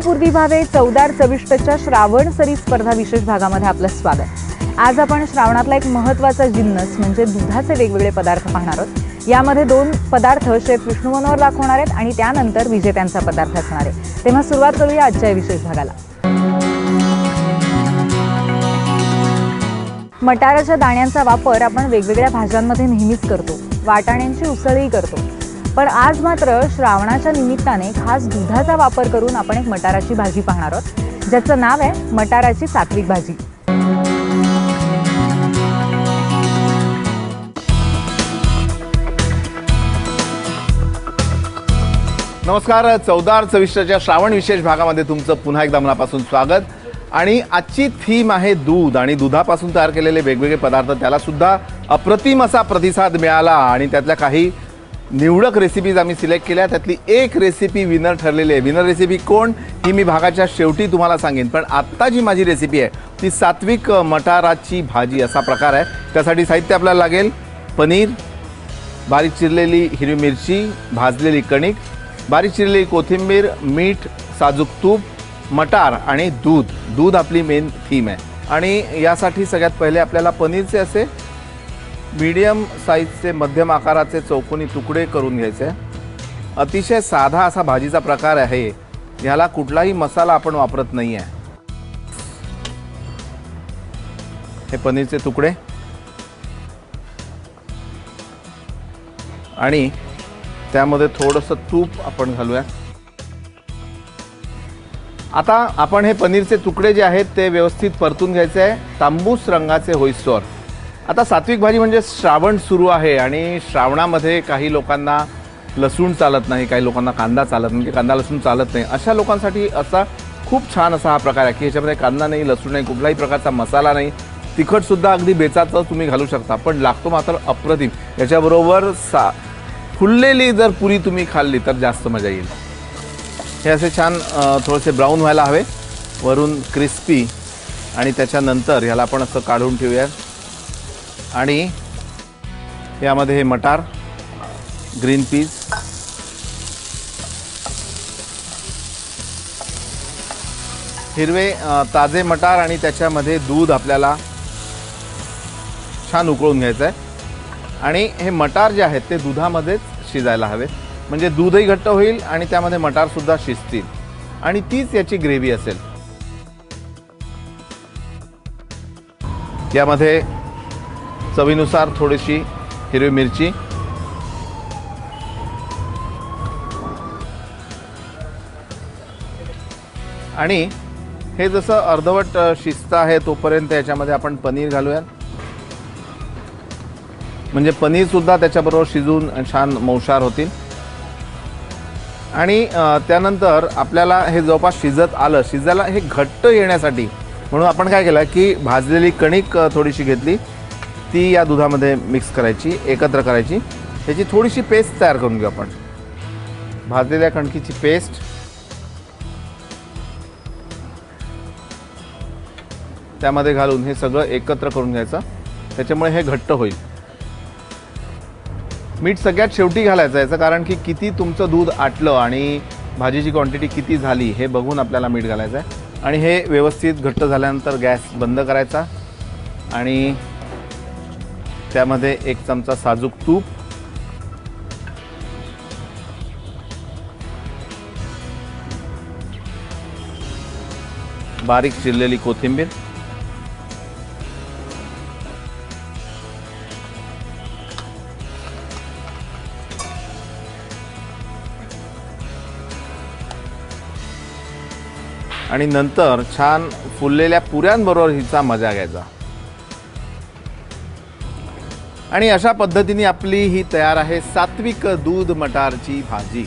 मनपूर्वी भावे चवदार चविष्टच्या श्रावण सरी स्पर्धा विशेष भागामध्ये आपलं स्वागत। आज आपण श्रावणातला एक महत्त्वाचा जिन्नस म्हणजे दुधाचे वेगवेगळे पदार्थ पाहणार आहोत। यामध्ये 2 पदार्थ शेफ विष्णू मनोहर दाखवणार आहेत आणि त्यानंतर विजेत्यांचा पदार्थ असणार आहे। तेव्हा सुरुवात करूया आजच्या विशेष भागाला। मटाराच्या दाण्यांचा वापर आपण वेगवेगळ्या भाज्यांमध्ये नेहमीच करतो, वाटाण्यांची उसळही करतो, पण आज मात्र श्रावणाच्या निमित्ताने खास दुधाचा वापर करून आपण एक मटाराची भाजी पाहणार आहोत, ज्याचं नाव आहे मटाराची सात्विक भाजी। नमस्कार, चवदार चविष्टच्या श्रावण विशेष भागामध्ये तुमचं पुन्हा एकदा मनापासून स्वागत। आणि आजची थीम आहे दूध आणि दुधापासून तयार केलेले वेगवेगळे पदार्थ, त्याला सुद्धा अप्रतिम असा प्रतिसाद मिळाला आणि त्यातल्या काही निवडक रेसिपीज आम्ही सिलेक्ट केल्या। त्यातली एक रेसिपी विनर ठरलेली आहे। विनर रेसिपी कोण ही मी भागाच्या शेवटी तुम्हाला सांगेन, पण आत्ता जी माझी रेसिपी आहे ती सात्विक मटाराची भाजी असा प्रकार आहे। त्यासाठी साहित्य आपल्याला लागेल पनीर, बारीक चिरलेली हिरवी मिरची, भाजलेली कणिक, बारीक चिरलेली कोथिंबीर, मीठ, साजूक तूप, मटार आणि दूध। दूध आपली मेन थीम आहे आणि यासाठी सगळ्यात पहिले आपल्याला पनीरचे असे मीडियम साईजचे मध्यम आकाराचे चौकोनी तुकडे करून घ्यायचे। अतिशय साधा असा भाजीचा प्रकार आहे, याला कुठलाही मसाला आपण वापरत नाही आहे। हे पनीरचे तुकडे आणि त्यामध्ये थोडंसं तूप आपण घालूया। आता आपण हे पनीरचे तुकडे जे आहेत ते व्यवस्थित परतून घ्यायचे आहे तांबूस रंगाचे होईस्तोवर। आता सात्विक भाजी म्हणजे श्रावण सुरू आहे आणि श्रावणामध्ये काही लोकांना लसूण चालत नाही, काही लोकांना कांदा चालत नाही, कांदा लसूण चालत नाही। अशा लोकांसाठी असा खूप छान असा हा प्रकार आहे की ह्याच्यामध्ये कांदा नाही, लसूण नाही, कुठलाही प्रकारचा मसाला नाही, तिखटसुद्धा अगदी बेचाचं तुम्ही घालू शकता, पण लागतो मात्र अप्रतिम। याच्याबरोबर फुललेली जर पुरी तुम्ही खाल्ली तर जास्त मजा येईल। हे असे छान थोडेसे ब्राऊन व्हायला हवे, वरून क्रिस्पी, आणि त्याच्यानंतर ह्याला आपण असं काढून ठेवूया। आणि यामध्ये हे मटार, ग्रीन पीस, हिरवे ताजे मटार आणि त्याच्यामध्ये दूध आपल्याला छान उकळून घ्यायचं आहे। आणि हे मटार जे आहेत ते दुधामध्येच शिजायला हवे, म्हणजे दूधही घट्ट होईल आणि त्यामध्ये मटार सुद्धा शिजतील आणि तीच याची ग्रेव्ही असेल। यामध्ये चवीनुसार थोडीशी हिरवी मिरची, आणि हे जसं अर्धवट शिजतं आहे तोपर्यंत याच्यामध्ये आपण पनीर घालूया, म्हणजे पनीर सुद्धा त्याच्याबरोबर शिजून छान मौशार होतील। आणि त्यानंतर आपल्याला हे जवळपास शिजत आलं, शिजायला हे घट्ट येण्यासाठी म्हणून आपण काय केलं की भाजलेली कणिक थोडीशी घेतली, ती या दुधामध्ये मिक्स करायची, एकत्र करायची, त्याची थोडीशी पेस्ट तयार करून घेऊ आपण। भाजलेल्या कणकीची पेस्ट त्यामध्ये घालून हे सगळं एकत्र करून घ्यायचं, त्याच्यामुळे हे घट्ट होईल। मीठ सगळ्यात शेवटी घालायचं याचं कारण की किती तुमचं दूध आटलं आणि भाजीची क्वांटिटी किती झाली हे बघून आपल्याला मीठ घालायचं आहे। आणि हे व्यवस्थित घट्ट झाल्यानंतर गॅस बंद करायचा आणि त्यामध्ये 1 चमचा साजूक तूप, बारीक चिरलेली कोथिंबीर, आणि नंतर छान फुललेल्या पुऱ्यांबरोबर हिचा मजा घ्यायचा। आणि अशा पद्धतीने आपली ही तयार आहे सात्विक दूध मटारची भाजी।